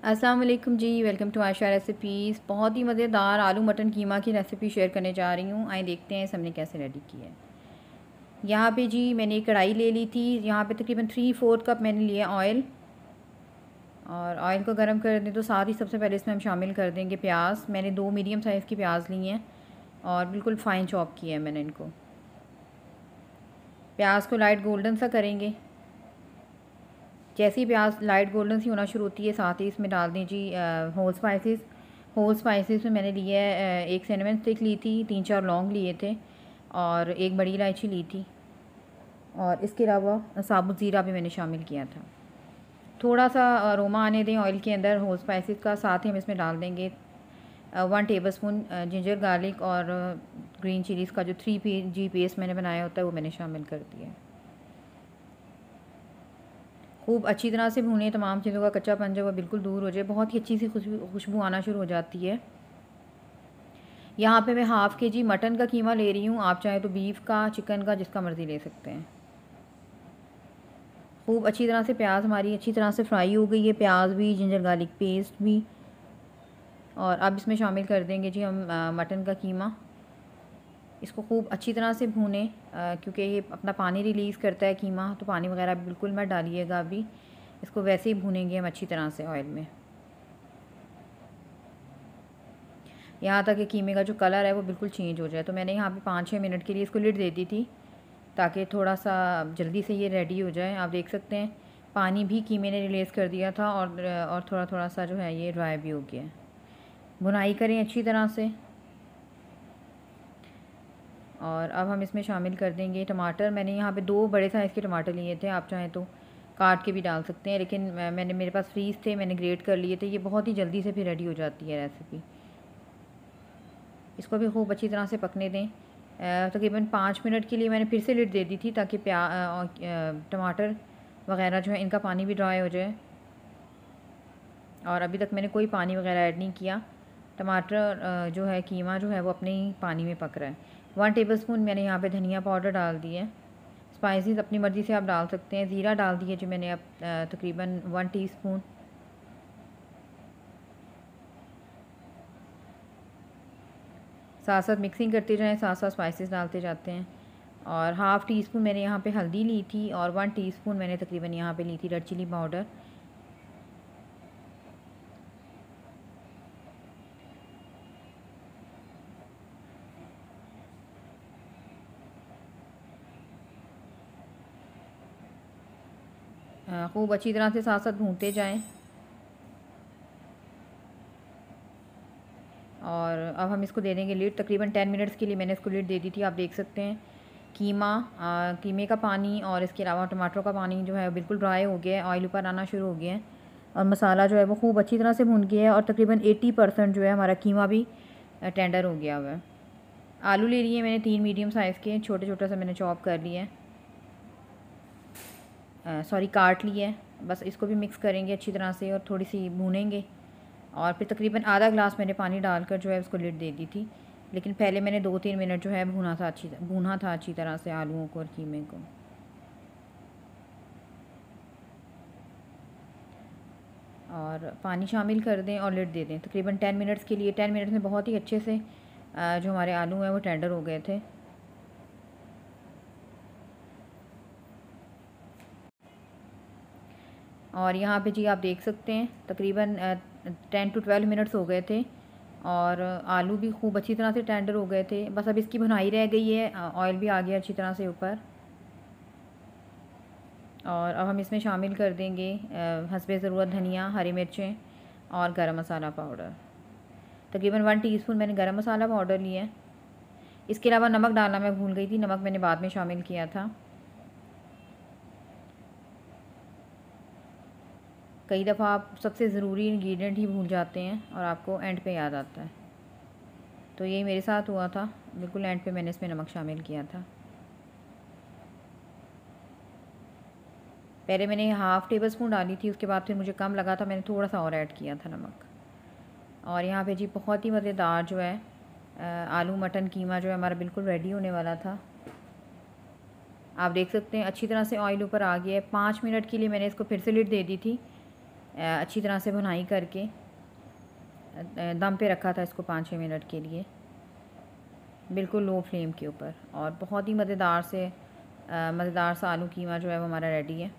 अस्सलाम वालेकुम जी। Welcome to Ayesha recipes. बहुत ही मज़ेदार आलू मटन कीमा की रेसिपी शेयर करने जा रही हूँ। आइए देखते हैं इस हमने कैसे रेडी की है। यहाँ पे जी मैंने एक कढ़ाई ले ली थी। यहाँ पे तकरीबन 3/4 कप मैंने लिया ऑयल। और ऑयल को गर्म कर दें तो साथ ही सबसे पहले इसमें हम शामिल कर देंगे प्याज। मैंने 2 मीडियम साइज़ की प्याज ली हैं और बिल्कुल फ़ाइन चॉप किया है मैंने इनको। प्याज को लाइट गोल्डन सा करेंगे। जैसे ही प्याज लाइट गोल्डन सी होना शुरू होती है साथ ही इसमें डाल दें जी होल स्पाइसेस। होल स्पाइसेस में मैंने लिया है एक सिनेमन स्टिक ली थी, 3-4 लौंग लिए थे और एक बड़ी इलायची ली थी। और इसके अलावा साबुत ज़ीरा भी मैंने शामिल किया था। थोड़ा सा अरोमा आने दें ऑयल के अंदर होल स्पाइसेस का। साथ ही हम इसमें डाल देंगे 1 टेबलस्पून जिंजर गार्लिक और ग्रीन चिलीज़ का जो 3 पेस्ट मैंने बनाया होता है वो मैंने शामिल कर दिया है। खूब अच्छी तरह से भूनें, तमाम चीज़ों का कच्चापन जो है बिल्कुल दूर हो जाए। बहुत ही अच्छी सी खुशबू आना शुरू हो जाती है। यहाँ पे मैं हाफ़ के जी मटन का कीमा ले रही हूँ। आप चाहें तो बीफ का, चिकन का, जिसका मर्ज़ी ले सकते हैं। खूब अच्छी तरह से प्याज हमारी अच्छी तरह से फ्राई हो गई है, प्याज भी, जिंजर गार्लिक पेस्ट भी। और अब इसमें शामिल कर देंगे जी हम मटन का कीमा। इसको खूब अच्छी तरह से भूनें क्योंकि ये अपना पानी रिलीज़ करता है कीमा, तो पानी वगैरह बिल्कुल मत डालिएगा अभी। इसको वैसे ही भूनेंगे हम अच्छी तरह से ऑयल में, यहाँ तक कि कीमे का जो कलर है वो बिल्कुल चेंज हो जाए। तो मैंने यहाँ पे 5-6 मिनट के लिए इसको लिड दे दी थी ताकि थोड़ा सा जल्दी से ये रेडी हो जाए। आप देख सकते हैं पानी भी कीमे ने रिलीज़ कर दिया था और थोड़ा थोड़ा सा जो है ये ड्राई भी हो गया है। भुनाई करें अच्छी तरह से। और अब हम इसमें शामिल कर देंगे टमाटर। मैंने यहाँ पे 2 बड़े साइज़ के टमाटर लिए थे, आप चाहें तो काट के भी डाल सकते हैं, लेकिन मेरे पास फ्रीज़ थे, मैंने ग्रेट कर लिए थे। ये बहुत ही जल्दी से फिर रेडी हो जाती है रेसिपी। इसको भी खूब अच्छी तरह से पकने दें। तकरीबन 5 मिनट के लिए मैंने फिर से लिड दे दी थी ताकि टमाटर वग़ैरह जो है इनका पानी भी ड्राई हो जाए। और अभी तक मैंने कोई पानी वग़ैरह ऐड नहीं किया। टमाटर जो है कीमा जो है वो अपने ही पानी में पक रहा है। 1 टेबलस्पून मैंने यहाँ पे धनिया पाउडर डाल दिया है। स्पाइसेस अपनी मर्ज़ी से आप डाल सकते हैं। ज़ीरा डाल दिए जो मैंने अब तकरीबन 1 टीस्पून। साथ साथ मिक्सिंग करते जाएं, साथ साथ स्पाइसेस डालते जाते हैं। और हाफ़ टी स्पून मैंने यहाँ पे हल्दी ली थी और 1 टीस्पून मैंने तकरीबन यहाँ पे ली थी रेड चिली पाउडर। खूब अच्छी तरह से साथ साथ भूनते जाएं। और अब हम इसको दे देंगे लिड। तकरीबन 10 मिनट्स के लिए मैंने इसको लिड दे दी थी। आप देख सकते हैं कीमे का पानी और इसके अलावा टमाटरों का पानी जो है बिल्कुल ड्राई हो गया है, ऑयल ऊपर आना शुरू हो गया है और मसाला जो है वो खूब अच्छी तरह से भून गया है और तकरीबन 80% जो है हमारा कीमा भी टेंडर हो गया हुआ है। आलू ले लिए मैंने 3 मीडियम साइज़ के, छोटे छोटे से मैंने चॉप कर लिए हैं, सॉरी काट लिए हैं। बस इसको भी मिक्स करेंगे अच्छी तरह से और थोड़ी सी भूनेंगे। और फिर तकरीबन आधा ग्लास मैंने पानी डालकर जो है उसको लिड दे दी थी, लेकिन पहले मैंने 2-3 मिनट जो है भूना था अच्छी तरह से आलूओं को और कीमे को। और पानी शामिल कर दें और लिड दे दें तकरीबन 10 मिनट्स के लिए। 10 मिनट्स में बहुत ही अच्छे से जो हमारे आलू हैं वो टेंडर हो गए थे। और यहाँ पे जी आप देख सकते हैं तकरीबन 10 to 12 मिनट्स हो गए थे और आलू भी खूब अच्छी तरह से टेंडर हो गए थे। बस अब इसकी भुनाई रह गई है, ऑयल भी आ गया अच्छी तरह से ऊपर। और अब हम इसमें शामिल कर देंगे हस्बे ज़रूरत धनिया, हरी मिर्चें और गरम मसाला पाउडर। तकरीबन 1 टीस्पून मैंने गरम मसाला पाउडर लिया है। इसके अलावा नमक डालना मैं भूल गई थी, नमक मैंने बाद में शामिल किया था। कई दफ़ा आप सबसे ज़रूरी इंग्रेडिएंट ही भूल जाते हैं और आपको एंड पे याद आता है, तो यही मेरे साथ हुआ था। बिल्कुल एंड पे मैंने इसमें नमक शामिल किया था। पहले मैंने हाफ़ टेबल स्पून डाली थी, उसके बाद फिर मुझे कम लगा था, मैंने थोड़ा सा और ऐड किया था नमक। और यहाँ पे जी बहुत ही मज़ेदार जो है आलू मटन कीमा जो है हमारा बिल्कुल रेडी होने वाला था। आप देख सकते हैं अच्छी तरह से ऑयल ऊपर आ गया है। 5 मिनट के लिए मैंने इसको फिर से लिड दे दी थी अच्छी तरह से भुनाई करके दम पे रखा था इसको 5-6 मिनट के लिए, बिल्कुल लो फ्लेम के ऊपर। और बहुत ही मज़ेदार सा आलू कीमा जो है वो हमारा रेडी है।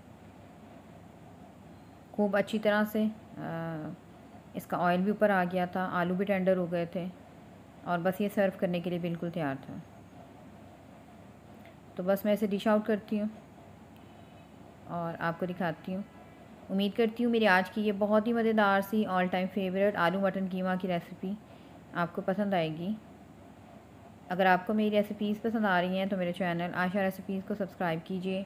खूब अच्छी तरह से इसका ऑयल भी ऊपर आ गया था, आलू भी टेंडर हो गए थे और बस ये सर्व करने के लिए बिल्कुल तैयार था। तो बस मैं इसे डिश आउट करती हूँ और आपको दिखाती हूँ। उम्मीद करती हूँ मेरी आज की ये बहुत ही मज़ेदार सी ऑल टाइम फेवरेट आलू मटन कीमा की रेसिपी आपको पसंद आएगी। अगर आपको मेरी रेसिपीज़ पसंद आ रही हैं तो मेरे चैनल आयशा रेसिपीज़ को सब्सक्राइब कीजिए,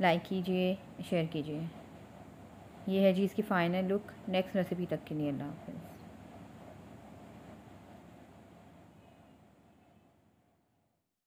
लाइक कीजिए, शेयर कीजिए। ये है जी इसकी फ़ाइनल लुक। नेक्स्ट रेसिपी तक के लिए अल्लाह हाफ़िज़।